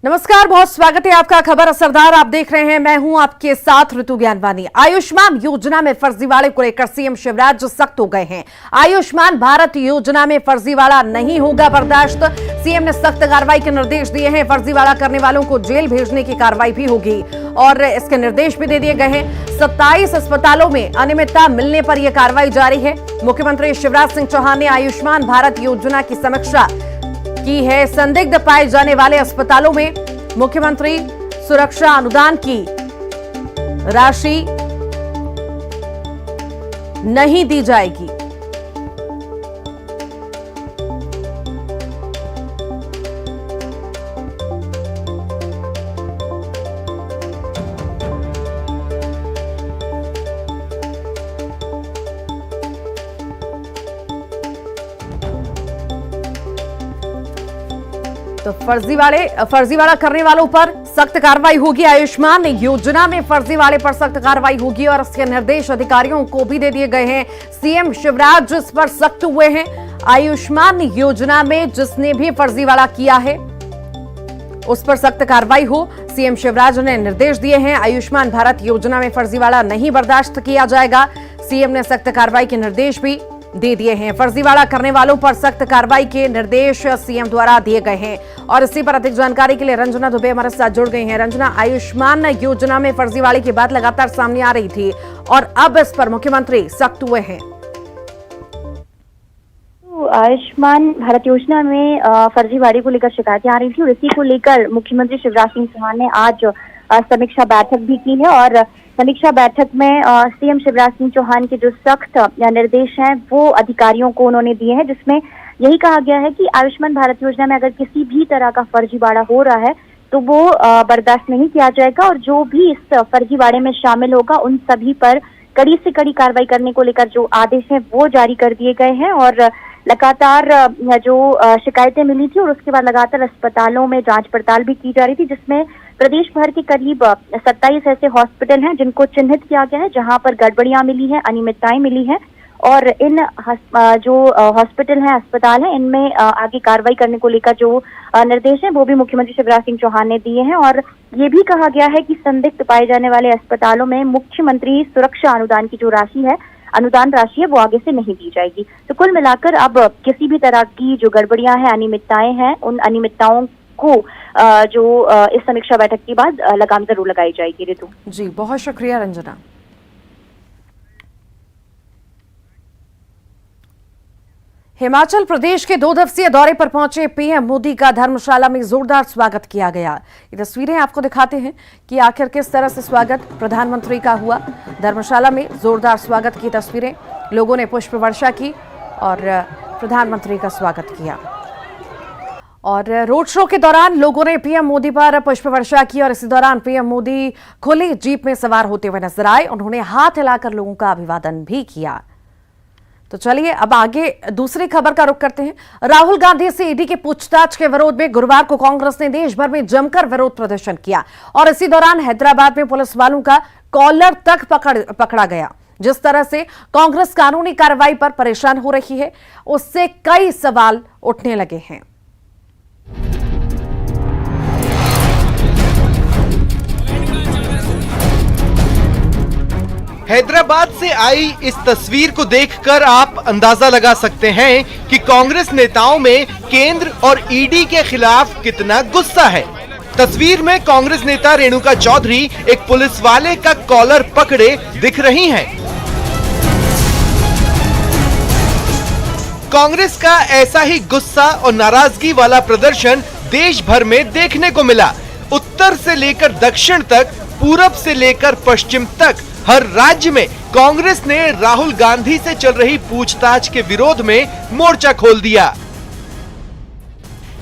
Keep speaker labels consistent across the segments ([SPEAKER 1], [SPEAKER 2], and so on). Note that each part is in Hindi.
[SPEAKER 1] नमस्कार, बहुत स्वागत है आपका खबर असरदार। आप देख रहे हैं, मैं हूं आपके साथ ऋतु ज्ञानवानी। आयुष्मान योजना में फर्जीवाड़े को लेकर सीएम शिवराज सख्त हो गए हैं। आयुष्मान भारत योजना में फर्जीवाड़ा नहीं होगा बर्दाश्त। सीएम ने सख्त कार्रवाई के निर्देश दिए हैं। फर्जीवाड़ा करने वालों को जेल भेजने की कार्रवाई भी होगी और इसके निर्देश भी दे दिए गए हैं। 27 अस्पतालों में अनियमितता मिलने पर यह कार्रवाई जारी है। मुख्यमंत्री शिवराज सिंह चौहान ने आयुष्मान भारत योजना की समीक्षा की है। संदिग्ध पाए जाने वाले अस्पतालों में मुख्यमंत्री सुरक्षा अनुदान की राशि नहीं दी जाएगी। तो फर्जीवाड़ा करने वालों पर सख्त कार्रवाई होगी। आयुष्मान योजना में फर्जीवाड़े पर सख्त कार्रवाई होगी और इसके निर्देश अधिकारियों को भी दे दिए गए हैं। सीएम शिवराज इस पर सख्त हुए हैं। आयुष्मान योजना में जिसने भी फर्जीवाड़ा किया है उस पर सख्त कार्रवाई हो, सीएम शिवराज ने निर्देश दिए हैं। आयुष्मान भारत योजना में फर्जीवाड़ा नहीं बर्दाश्त किया जाएगा। सीएम ने सख्त कार्रवाई के निर्देश भी दे दिए हैं। फर्जीवाड़ा करने वालों पर सख्त कार्रवाई के निर्देश सीएम द्वारा दिए गए हैं। और इसी पर अधिक जानकारी के लिए रंजना दुबे हमारे साथ जुड़ गई हैं। रंजना, आयुष्मान योजना में फर्जीवाड़े की बात लगातार सामने आ रही थी और अब इस पर मुख्यमंत्री सख्त हुए हैं।
[SPEAKER 2] आयुष्मान भारत योजना में फर्जीवाड़े को लेकर शिकायतें आ रही थी और इसी को लेकर मुख्यमंत्री शिवराज सिंह चौहान ने आज समीक्षा बैठक भी की है। और समीक्षा बैठक में सीएम शिवराज सिंह चौहान के जो सख्त निर्देश हैं वो अधिकारियों को उन्होंने दिए हैं, जिसमें यही कहा गया है कि आयुष्मान भारत योजना में अगर किसी भी तरह का फर्जीवाड़ा हो रहा है तो वो बर्दाश्त नहीं किया जाएगा और जो भी इस फर्जीवाड़े में शामिल होगा उन सभी पर कड़ी से कड़ी कार्रवाई करने को लेकर जो आदेश हैं वो जारी कर दिए गए हैं। और लगातार जो शिकायतें मिली थी और उसके बाद लगातार अस्पतालों में जांच पड़ताल भी की जा रही थी, जिसमें प्रदेश भर के करीब 27 ऐसे हॉस्पिटल हैं जिनको चिन्हित किया गया है जहां पर गड़बड़ियां मिली हैं, अनियमितताएं मिली हैं। और इन जो हॉस्पिटल हैं, अस्पताल हैं, इनमें आगे कार्रवाई करने को लेकर जो निर्देश हैं वो भी मुख्यमंत्री शिवराज सिंह चौहान ने दिए हैं। और ये भी कहा गया है कि संदिग्ध पाए जाने वाले अस्पतालों में मुख्यमंत्री सुरक्षा अनुदान की जो राशि है, अनुदान राशि है, वो आगे से नहीं दी जाएगी। तो कुल मिलाकर अब किसी भी तरह की जो गड़बड़ियां हैं, अनियमितताएं हैं, उन अनियमितताओं को जो इस समीक्षा बैठक के बाद लगाम जरूर लगाई जाएगी। ऋतु
[SPEAKER 1] जी, बहुत शुक्रिया रंजना। हिमाचल प्रदेश के 2 दिवसीय दौरे पर पहुंचे पीएम मोदी का धर्मशाला में जोरदार स्वागत किया गया। ये तस्वीरें आपको दिखाते हैं कि आखिर किस तरह से स्वागत प्रधानमंत्री का हुआ। धर्मशाला में जोरदार स्वागत की तस्वीरें, लोगों ने पुष्प वर्षा की और प्रधानमंत्री का स्वागत किया। और रोड शो के दौरान लोगों ने पीएम मोदी पर पुष्प वर्षा की और इसी दौरान पीएम मोदी खुली जीप में सवार होते हुए नजर आए। उन्होंने हाथ हिलाकर लोगों का अभिवादन भी किया। तो चलिए अब आगे दूसरी खबर का रुख करते हैं। राहुल गांधी से ईडी के पूछताछ के विरोध में गुरुवार को कांग्रेस ने देश भर में जमकर विरोध प्रदर्शन किया और इसी दौरान हैदराबाद में पुलिस वालों का कॉलर तक पकड़ा गया। जिस तरह से कांग्रेस कानूनी कार्रवाई पर परेशान हो रही है, उससे कई सवाल उठने लगे हैं।
[SPEAKER 3] हैदराबाद से आई इस तस्वीर को देखकर आप अंदाजा लगा सकते हैं कि कांग्रेस नेताओं में केंद्र और ईडी के खिलाफ कितना गुस्सा है। तस्वीर में कांग्रेस नेता रेणुका चौधरी एक पुलिस वाले का कॉलर पकड़े दिख रही हैं। कांग्रेस का ऐसा ही गुस्सा और नाराजगी वाला प्रदर्शन देश भर में देखने को मिला। उत्तर से लेकर दक्षिण तक, पूरब से लेकर पश्चिम तक हर राज्य में कांग्रेस ने राहुल गांधी से चल रही पूछताछ के विरोध में मोर्चा खोल दिया।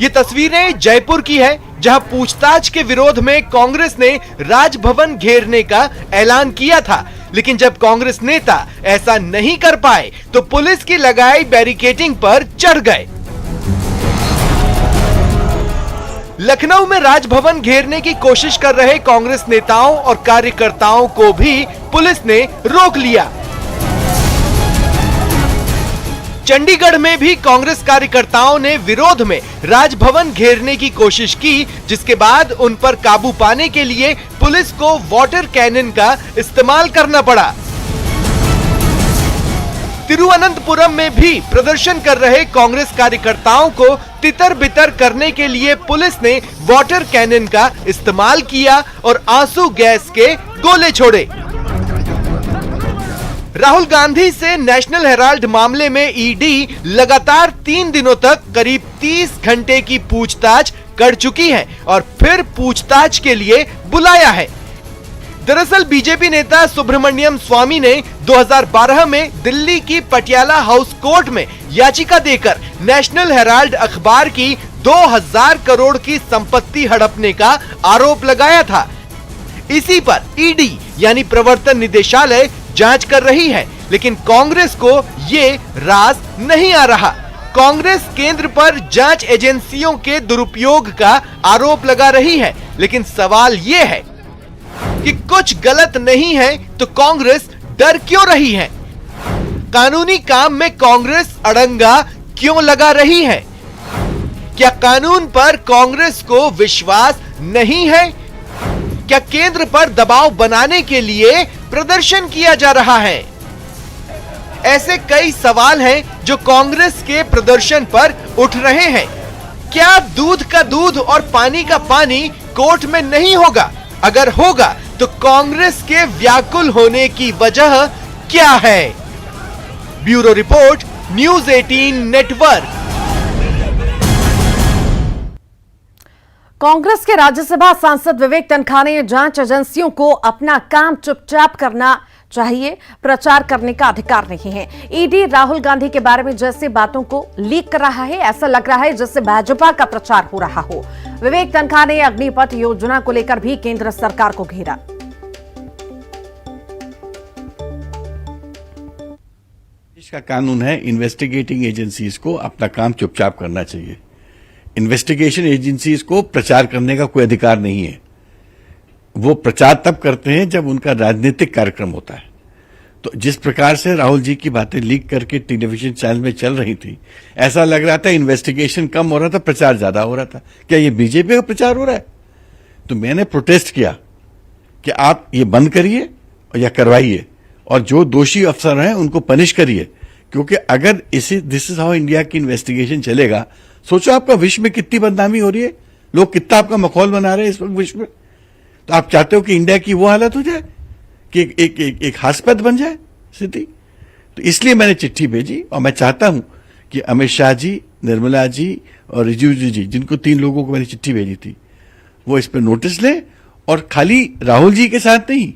[SPEAKER 3] ये तस्वीरें जयपुर की है, जहां पूछताछ के विरोध में कांग्रेस ने राजभवन घेरने का ऐलान किया था, लेकिन जब कांग्रेस नेता ऐसा नहीं कर पाए तो पुलिस की लगाई बैरिकेडिंग पर चढ़ गए। लखनऊ में राजभवन घेरने की कोशिश कर रहे कांग्रेस नेताओं और कार्यकर्ताओं को भी पुलिस ने रोक लिया। चंडीगढ़ में भी कांग्रेस कार्यकर्ताओं ने विरोध में राजभवन घेरने की कोशिश की, जिसके बाद उन पर काबू पाने के लिए पुलिस को वाटर कैनन का इस्तेमाल करना पड़ा। तिरुवनंतपुरम में भी प्रदर्शन कर रहे कांग्रेस कार्यकर्ताओं को तितर बितर करने के लिए पुलिस ने वाटर कैनन का इस्तेमाल किया और आंसू गैस के गोले छोड़े। राहुल गांधी से नेशनल हेराल्ड मामले में ईडी लगातार 3 दिनों तक करीब 30 घंटे की पूछताछ कर चुकी है और फिर पूछताछ के लिए बुलाया है। दरअसल बीजेपी नेता सुब्रमण्यम स्वामी ने 2012 में दिल्ली की पटियाला हाउस कोर्ट में याचिका देकर नेशनल हेराल्ड अखबार की 2000 करोड़ की संपत्ति हड़पने का आरोप लगाया था। इसी पर ईडी यानी प्रवर्तन निदेशालय जांच कर रही है, लेकिन कांग्रेस को ये राज नहीं आ रहा। कांग्रेस केंद्र पर जांच एजेंसियों के दुरुपयोग का आरोप लगा रही है, लेकिन सवाल ये है कि कुछ गलत नहीं है तो कांग्रेस डर क्यों रही है? कानूनी काम में कांग्रेस अड़ंगा क्यों लगा रही है? क्या कानून पर कांग्रेस को विश्वास नहीं है? क्या केंद्र पर दबाव बनाने के लिए प्रदर्शन किया जा रहा है? ऐसे कई सवाल हैं जो कांग्रेस के प्रदर्शन पर उठ रहे हैं। क्या दूध का दूध और पानी का पानी कोर्ट में नहीं होगा? अगर होगा तो कांग्रेस के व्याकुल होने की वजह क्या है? Bureau report, news 18 network.
[SPEAKER 1] Congress के राज्यसभा सांसद विवेक तनखा ने जांच एजेंसियों को अपना काम चुपचाप करना चाहिए, प्रचार करने का अधिकार नहीं है। ईडी राहुल गांधी के बारे में जैसे बातों को लीक कर रहा है, ऐसा लग रहा है जैसे भाजपा का प्रचार हो रहा हो। विवेक तनखा ने अग्निपथ योजना को लेकर भी केंद्र सरकार को घेरा।
[SPEAKER 4] देश का कानून है, इन्वेस्टिगेटिंग एजेंसीज को अपना काम चुपचाप करना चाहिए। इन्वेस्टिगेशन एजेंसीज को प्रचार करने का कोई अधिकार नहीं है। वो प्रचार तब करते हैं जब उनका राजनीतिक कार्यक्रम होता है। तो जिस प्रकार से राहुल जी की बातें लीक करके टेलीविजन चैनल में चल रही थी, ऐसा लग रहा था इन्वेस्टिगेशन कम हो रहा था, प्रचार ज्यादा हो रहा था। क्या ये बीजेपी का प्रचार हो रहा है? तो मैंने प्रोटेस्ट किया कि आप ये बंद करिए या करवाइए, और जो दोषी अफसर हैं उनको पनिश करिए, क्योंकि अगर दिस इज हाउ इंडिया की इन्वेस्टिगेशन चलेगा। सोचो आपका विश्व में कितनी बदनामी हो रही है, लोग कितना आपका मखौल बना रहे हैं इस वक्त विश्व में। तो आप चाहते हो कि इंडिया की वो हालत हो जाए कि एक हास्यास्पद बन जाए स्थिति? तो इसलिए मैंने चिट्ठी भेजी, और मैं चाहता हूं कि अमित शाह जी, निर्मला जी और रिजिजू जी, जिनको 3 लोगों को मैंने चिट्ठी भेजी थी, वो इस पर नोटिस लें, और खाली राहुल जी के साथ नहीं,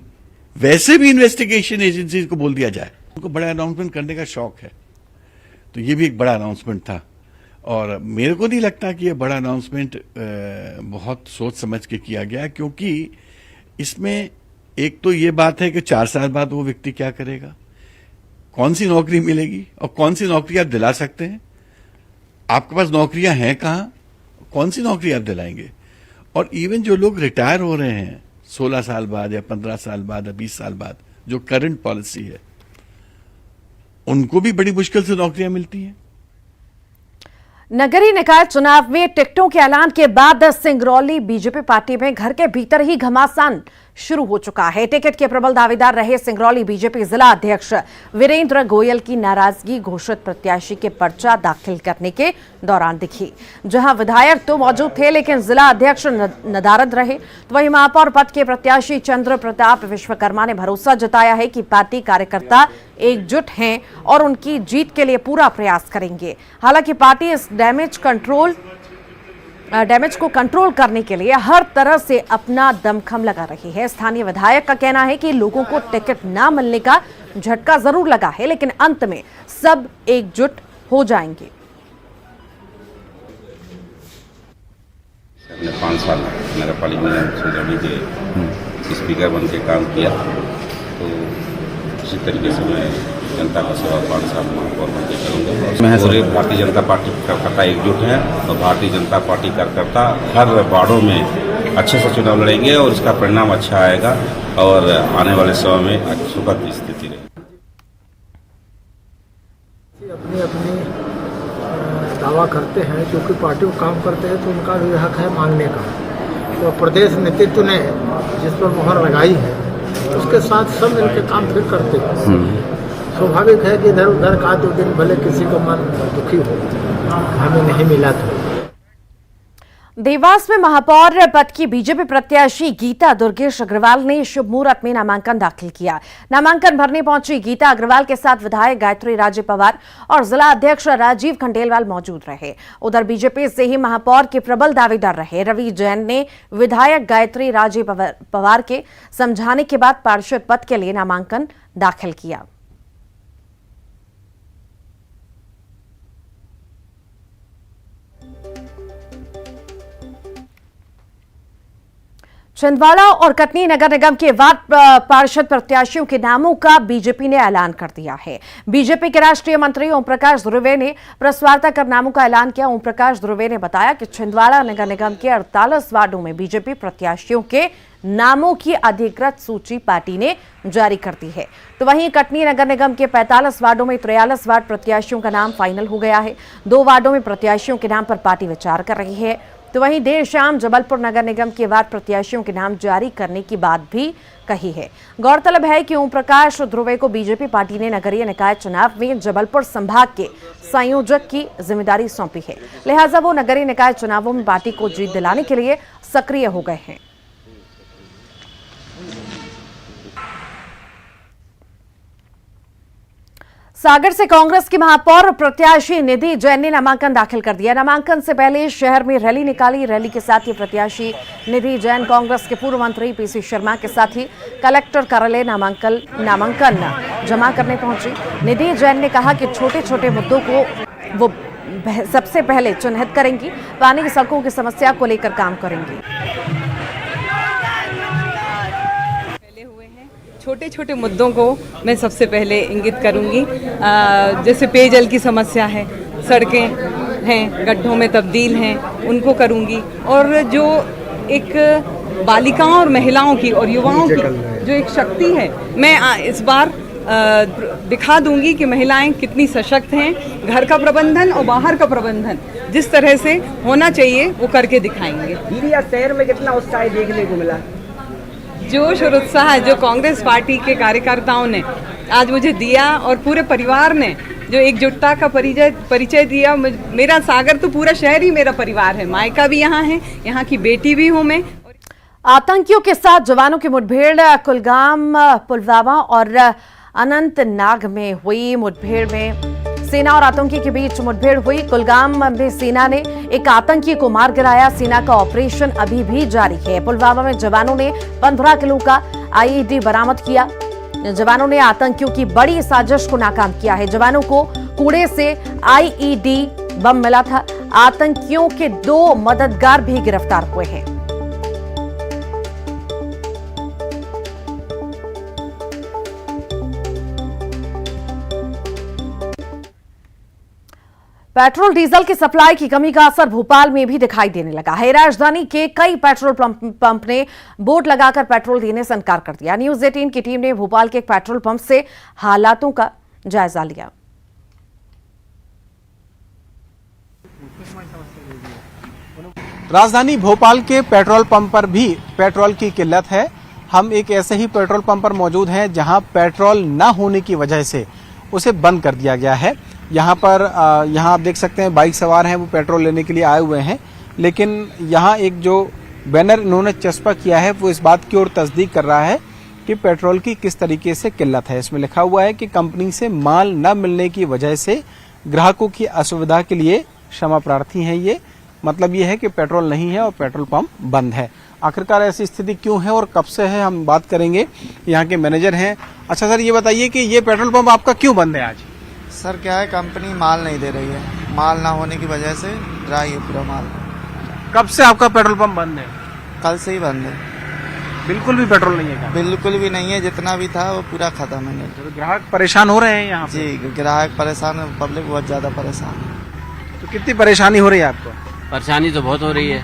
[SPEAKER 4] वैसे भी इन्वेस्टिगेशन एजेंसीज को बोल दिया जाए। उनको बड़ा अनाउंसमेंट करने का शौक है, तो ये भी एक बड़ा अनाउंसमेंट था। और मेरे को नहीं लगता कि ये बड़ा अनाउंसमेंट बहुत सोच समझ के किया गया, क्योंकि इसमें एक तो ये बात है कि 4 साल बाद वो व्यक्ति क्या करेगा, कौन सी नौकरी मिलेगी और कौन सी नौकरी आप दिला सकते हैं। आपके पास नौकरियां हैं कहां, कौन सी नौकरी आप दिलाएंगे? और इवन जो लोग रिटायर हो रहे हैं 16 साल बाद या 15 साल बाद या 20 साल बाद, जो करंट पॉलिसी है, उनको भी बड़ी मुश्किल से नौकरियां मिलती हैं।
[SPEAKER 1] नगरीय निकाय चुनाव में टिकटों के ऐलान के बाद सिंगरौली बीजेपी पार्टी में घर के भीतर ही घमासान शुरू हो चुका है। टिकट के प्रबल दावेदार रहे सिंगरौली बीजेपी जिला अध्यक्ष वीरेंद्र गोयल की नाराजगी घोषित प्रत्याशी के पर्चा दाखिल करने के दौरान दिखी। जहां विधायक तो मौजूद थे, लेकिन जिला अध्यक्ष नदारद रहे। तो वहीं महापौर पद के प्रत्याशी चंद्र प्रताप विश्वकर्मा ने भरोसा जताया है कि पार्टी कार्यकर्ता एकजुट हैं और उनकी जीत के लिए पूरा प्रयास करेंगे। हालांकि पार्टी इस डैमेज को कंट्रोल करने के लिए हर तरह से अपना दमखम लगा रही है। स्थानीय विधायक का कहना है कि लोगों को टिकट ना मिलने का झटका जरूर लगा है, लेकिन अंत में सब एकजुट हो जाएंगे।
[SPEAKER 5] हमने 5 साल नगर पालिका में सिंगरौली के स्पीकर बन के काम किया, तो इसी तरीके से मैं जनता का सेवा 5 साल महापौर बन के करूँगा। पूरे भारतीय जनता पार्टी कार्यकर्ता एकजुट हैं और भारतीय जनता पार्टी कार्यकर्ता हर वार्डों में अच्छे से चुनाव लड़ेंगे और इसका परिणाम अच्छा आएगा और आने वाले समय में सुखद स्थिति रहेगी।
[SPEAKER 6] अपनी अपनी करते हैं, क्योंकि पार्टी को काम करते हैं तो उनका भी हक है मांगने का। तो प्रदेश नेतृत्व ने जिस पर मोहर लगाई है उसके साथ सब मिलकर काम फिर करते हैं। स्वाभाविक है कि इधर उधर का 2 दिन भले किसी को मन दुखी हो, हमें नहीं मिला था।
[SPEAKER 1] देवास में महापौर पद की बीजेपी प्रत्याशी गीता दुर्गेश अग्रवाल ने शुभ मुहूर्त में नामांकन दाखिल किया। नामांकन भरने पहुंची गीता अग्रवाल के साथ विधायक गायत्री राजे पवार और जिला अध्यक्ष राजीव खंडेलवाल मौजूद रहे। उधर बीजेपी से ही महापौर के प्रबल दावेदार रहे रवि जैन ने विधायक गायत्री राजे पवार के समझाने के बाद पार्षद पद के लिए नामांकन दाखिल किया। छिंदवाड़ा और कटनी नगर निगम के वार्ड पार्षद प्रत्याशियों के नामों का बीजेपी ने ऐलान कर दिया है। बीजेपी के राष्ट्रीय मंत्री ओम प्रकाश ध्रुवे ने प्रेस वार्ता कर नामों का ऐलान किया। ओम प्रकाश ध्रुवे ने बताया कि छिंदवाड़ा नगर निगम के 48 वार्डों में बीजेपी प्रत्याशियों के नामों की अधिकृत सूची पार्टी ने जारी कर दी है। तो वहीं कटनी नगर निगम के 45 वार्डों में 43 वार्ड प्रत्याशियों का नाम फाइनल हो गया है। 2 वार्डों में प्रत्याशियों के नाम पर पार्टी विचार कर रही है। तो वहीं देर शाम जबलपुर नगर निगम के वार्ड प्रत्याशियों के नाम जारी करने की बात भी कही है। गौरतलब है कि ओम प्रकाश ध्रुवे को बीजेपी पार्टी ने नगरीय निकाय चुनाव में जबलपुर संभाग के संयोजक की जिम्मेदारी सौंपी है, लिहाजा वो नगरीय निकाय चुनावों में पार्टी को जीत दिलाने के लिए सक्रिय हो गए हैं। सागर से कांग्रेस की महापौर प्रत्याशी निधि जैन ने नामांकन दाखिल कर दिया। नामांकन से पहले शहर में रैली निकाली। रैली के साथ ही प्रत्याशी निधि जैन कांग्रेस के पूर्व मंत्री पीसी शर्मा के साथ ही कलेक्टर कार्यालय नामांकन जमा करने पहुंची। निधि जैन ने कहा कि छोटे छोटे मुद्दों को वो सबसे पहले चिन्हित करेंगी, पानी की सड़कों की समस्या को लेकर काम करेंगी।
[SPEAKER 7] छोटे छोटे मुद्दों को मैं सबसे पहले इंगित करूंगी, जैसे पेयजल की समस्या है, सड़कें हैं गड्ढों में तब्दील हैं, उनको करूंगी। और जो एक बालिकाओं और महिलाओं की और युवाओं की जो एक शक्ति है, मैं इस बार दिखा दूंगी कि महिलाएं कितनी सशक्त हैं। घर का प्रबंधन और बाहर का प्रबंधन जिस तरह से होना चाहिए वो करके दिखाएंगे।
[SPEAKER 8] दीदी आज शहर में कितना उत्साह देखने को मिला,
[SPEAKER 7] जोश और उत्साह जो कांग्रेस पार्टी के कार्यकर्ताओं ने आज मुझे दिया और पूरे परिवार ने जो एकजुटता का परिचय दिया। मेरा सागर तो पूरा शहर ही मेरा परिवार है, मायका भी यहाँ है, यहाँ की बेटी भी हूँ मैं।
[SPEAKER 1] आतंकियों के साथ जवानों की मुठभेड़ कुलगाम, पुलवामा और अनंतनाग में हुई। मुठभेड़ में सेना और आतंकी के बीच मुठभेड़ हुई। कुलगाम में सेना ने एक आतंकी को मार गिराया। सेना का ऑपरेशन अभी भी जारी है। पुलवामा में जवानों ने 15 किलो का आईईडी बरामद किया। जवानों ने आतंकियों की बड़ी साजिश को नाकाम किया है। जवानों को कूड़े से आईईडी बम मिला था। आतंकियों के 2 मददगार भी गिरफ्तार हुए हैं। पेट्रोल डीजल की सप्लाई की कमी का असर भोपाल में भी दिखाई देने लगा है। राजधानी के कई पेट्रोल पंप ने बोर्ड लगाकर पेट्रोल देने से इनकार कर दिया। न्यूज 18 की टीम ने भोपाल के एक पेट्रोल पंप से हालातों का जायजा लिया।
[SPEAKER 9] राजधानी भोपाल के पेट्रोल पंप पर भी पेट्रोल की किल्लत है। हम एक ऐसे ही पेट्रोल पंप पर मौजूद हैं जहां पेट्रोल न होने की वजह से उसे बंद कर दिया गया है। यहाँ आप देख सकते हैं बाइक सवार हैं, वो पेट्रोल लेने के लिए आए हुए हैं, लेकिन यहाँ एक जो बैनर इन्होंने चस्पा किया है वो इस बात की ओर तस्दीक कर रहा है कि पेट्रोल की किस तरीके से किल्लत है। इसमें लिखा हुआ है कि कंपनी से माल न मिलने की वजह से ग्राहकों की असुविधा के लिए क्षमा प्रार्थी हैं। ये मतलब ये है कि पेट्रोल नहीं है और पेट्रोल पंप बंद है। आखिरकार ऐसी स्थिति क्यों है और कब से है, हम बात करेंगे। यहाँ के मैनेजर हैं। अच्छा सर, ये बताइए कि ये पेट्रोल पंप आपका क्यों बंद है आज?
[SPEAKER 10] सर क्या है, कंपनी माल नहीं दे रही है, माल ना होने की वजह से ड्राई है पूरा माल।
[SPEAKER 9] कब से आपका पेट्रोल पंप बंद है?
[SPEAKER 10] कल से ही बंद है।
[SPEAKER 9] बिल्कुल भी पेट्रोल नहीं है?
[SPEAKER 10] बिल्कुल भी नहीं है, जितना भी था वो पूरा खत्म है।
[SPEAKER 9] तो ग्राहक परेशान हो रहे हैं यहाँ?
[SPEAKER 10] जी, ग्राहक परेशान है, पब्लिक बहुत ज्यादा परेशान है।
[SPEAKER 9] तो कितनी परेशानी हो रही है आपको?
[SPEAKER 11] परेशानी तो बहुत हो रही है।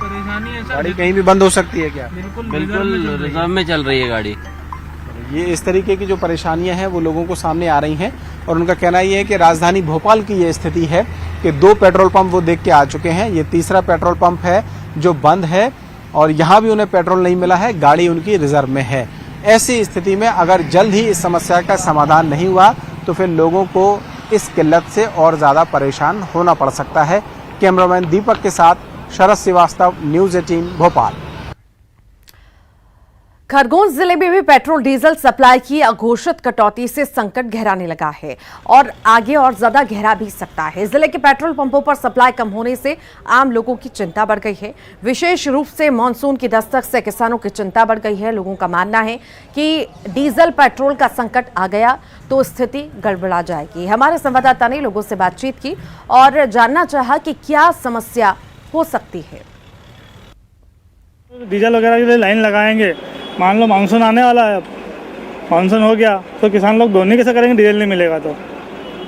[SPEAKER 9] गाड़ी कहीं भी बंद हो सकती है क्या?
[SPEAKER 11] बिल्कुल रिजर्व में चल रही है गाड़ी।
[SPEAKER 9] ये इस तरीके की जो परेशानियां हैं वो लोगों को सामने आ रही हैं और उनका कहना ये है कि राजधानी भोपाल की ये स्थिति है कि 2 पेट्रोल पंप वो देख के आ चुके हैं। ये तीसरा पेट्रोल पंप है जो बंद है और यहाँ भी उन्हें पेट्रोल नहीं मिला है, गाड़ी उनकी रिजर्व में है। ऐसी स्थिति में अगर जल्द ही इस समस्या का समाधान नहीं हुआ तो फिर लोगों को इस किल्लत से और ज़्यादा परेशान होना पड़ सकता है। कैमरामैन दीपक के साथ शरद श्रीवास्तव, न्यूज़ 18 भोपाल।
[SPEAKER 1] खरगोन जिले में भी पेट्रोल डीजल सप्लाई की अघोषित कटौती से संकट गहराने लगा है और आगे और ज्यादा गहरा भी सकता है। जिले के पेट्रोल पंपों पर सप्लाई कम होने से आम लोगों की चिंता बढ़ गई है। विशेष रूप से मानसून की दस्तक से किसानों की चिंता बढ़ गई है। लोगों का मानना है कि डीजल पेट्रोल का संकट आ गया तो स्थिति गड़बड़ा जाएगी। हमारे संवाददाता ने लोगों से बातचीत की और जानना चाहा कि क्या समस्या हो सकती है।
[SPEAKER 12] डीजल वगैरह के लिए लाइन लगाएंगे, मान लो मानसून आने वाला है, मानसून हो गया तो किसान लोग ढोने कैसे करेंगे, डीजल नहीं मिलेगा तो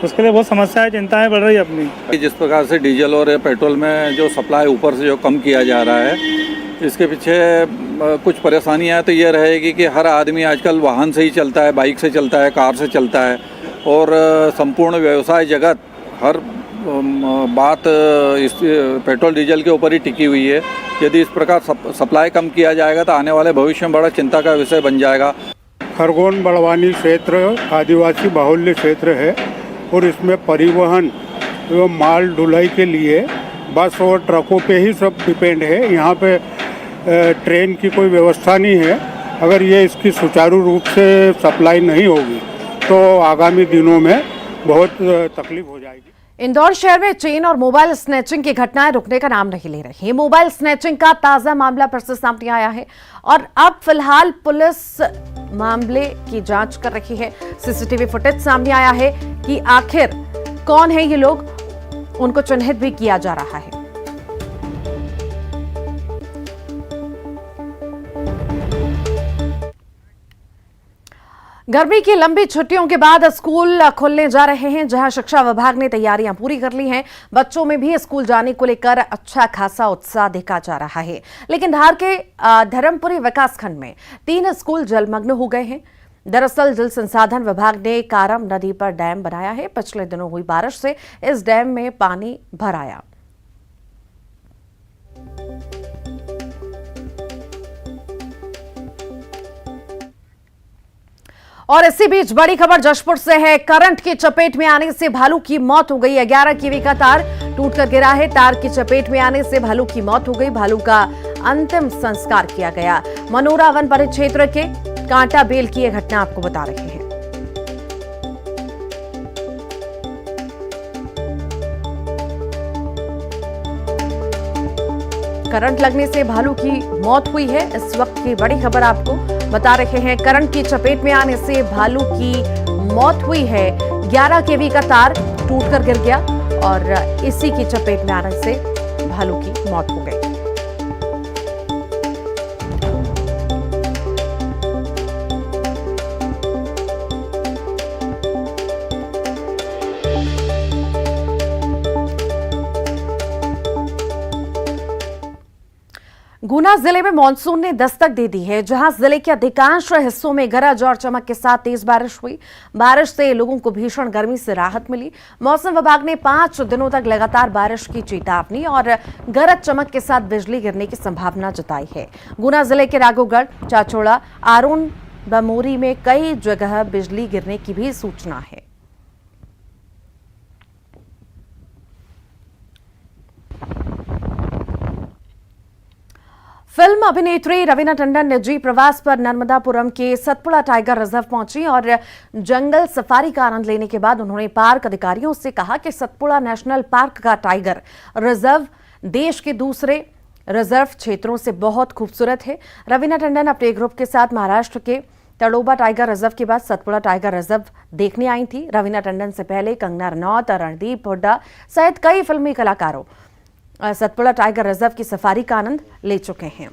[SPEAKER 12] उसके लिए बहुत समस्याएं, चिंताएं बढ़ रही है अपनी।
[SPEAKER 13] जिस प्रकार से डीजल और पेट्रोल में जो सप्लाई ऊपर से जो कम किया जा रहा है, इसके पीछे कुछ परेशानियां तो ये रहेगी कि हर आदमी आजकल वाहन से ही चलता है, बाइक से चलता है, कार से चलता है और संपूर्ण व्यवसाय जगत हर बात इस पेट्रोल डीजल के ऊपर ही टिकी हुई है। यदि इस प्रकार सप्लाई कम किया जाएगा तो आने वाले भविष्य में बड़ा चिंता का विषय बन जाएगा।
[SPEAKER 14] खरगोन बड़वानी क्षेत्र आदिवासी बाहुल्य क्षेत्र है और इसमें परिवहन एवं माल ढुलाई के लिए बस और ट्रकों पे ही सब डिपेंड है। यहाँ पे ट्रेन की कोई व्यवस्था नहीं है। अगर ये इसकी सुचारू रूप से सप्लाई नहीं होगी तो आगामी दिनों में बहुत तकलीफ हो जाएगी।
[SPEAKER 1] इंदौर शहर में चेन और मोबाइल स्नैचिंग की घटनाएं रुकने का नाम नहीं ले रही। मोबाइल स्नैचिंग का ताजा मामला फिर से सामने आया है और अब फिलहाल पुलिस मामले की जांच कर रही है। सीसीटीवी फुटेज सामने आया है कि आखिर कौन है ये लोग, उनको चिन्हित भी किया जा रहा है। गर्मी की लंबी छुट्टियों के बाद स्कूल खुलने जा रहे हैं, जहां शिक्षा विभाग ने तैयारियां पूरी कर ली हैं। बच्चों में भी स्कूल जाने को लेकर अच्छा खासा उत्साह देखा जा रहा है। लेकिन धार के धर्मपुरी विकासखंड में 3 स्कूल जलमग्न हो गए हैं। दरअसल जल संसाधन विभाग ने कारम नदी पर डैम बनाया है। पिछले दिनों हुई बारिश से इस डैम में पानी भर आया। और इसी बीच बड़ी खबर जशपुर से है। करंट की चपेट में आने से भालू की मौत हो गई। 11 केवी का तार टूटकर गिरा है। तार की चपेट में आने से भालू की मौत हो गई। भालू का अंतिम संस्कार किया गया। मनोरा वन परिक्षेत्र के कांटा बेल की यह घटना आपको बता रहे हैं। करंट लगने से भालू की मौत हुई है। इस वक्त की बड़ी खबर आपको बता रहे हैं। करंट की चपेट में आने से भालू की मौत हुई है। 11 केवी का तार टूटकर गिर गया और इसी की चपेट में आने से भालू की मौत हो गई। गुना जिले में मानसून ने दस्तक दे दी है, जहां जिले के अधिकांश हिस्सों में गरज और चमक के साथ तेज बारिश हुई। बारिश से लोगों को भीषण गर्मी से राहत मिली। मौसम विभाग ने 5 दिनों तक लगातार बारिश की चेतावनी और गरज चमक के साथ बिजली गिरने की संभावना जताई है। गुना जिले के राघोगढ़, चाचोड़ा, आरोन, बमोरी में कई जगह बिजली गिरने की भी सूचना है। फिल्म अभिनेत्री रवीना टंडन निजी प्रवास पर नर्मदापुरम के सतपुड़ा टाइगर रिजर्व पहुंची और जंगल सफारी का आनंद लेने के बाद उन्होंने पार्क अधिकारियों से कहा कि सतपुड़ा नेशनल पार्क का टाइगर रिजर्व देश के दूसरे रिजर्व क्षेत्रों से बहुत खूबसूरत है। रवीना टंडन अपने ग्रुप के साथ महाराष्ट्र के तड़ोबा टाइगर रिजर्व के बाद सतपुड़ा टाइगर रिजर्व देखने आई थी। रवीना टंडन से पहले कंगना रनौत, रणदीप हुड्डा सहित कई फिल्मी कलाकारों सतपुड़ा टाइगर रिजर्व की सफारी का आनंद ले चुके हैं।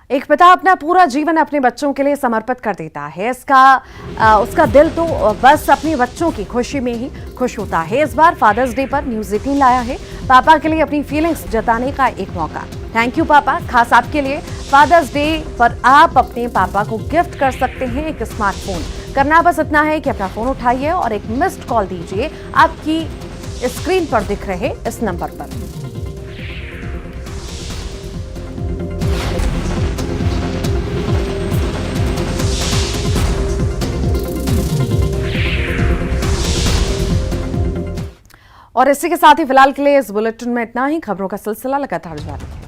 [SPEAKER 1] एक पिता अपना पूरा जीवन अपने बच्चों के लिए समर्पित कर देता है। उसका दिल तो बस अपने बच्चों की खुशी में ही खुश होता है। इस बार फादर्स डे पर न्यूज़ 18 लाया है पापा के लिए अपनी फीलिंग्स जताने का एक मौका। थैंक यू पापा, खास आपके लिए। फादर्स डे पर आप अपने पापा को गिफ्ट कर सकते हैं एक स्मार्टफोन। करना बस इतना है कि अपना फोन उठाइए और एक मिस्ड कॉल दीजिए। आपकी स्क्रीन पर दिख रहे इस नंबर पर। और इसी के साथ ही फिलहाल के लिए इस बुलेटिन में इतना ही। खबरों का सिलसिला लगातार जारी है।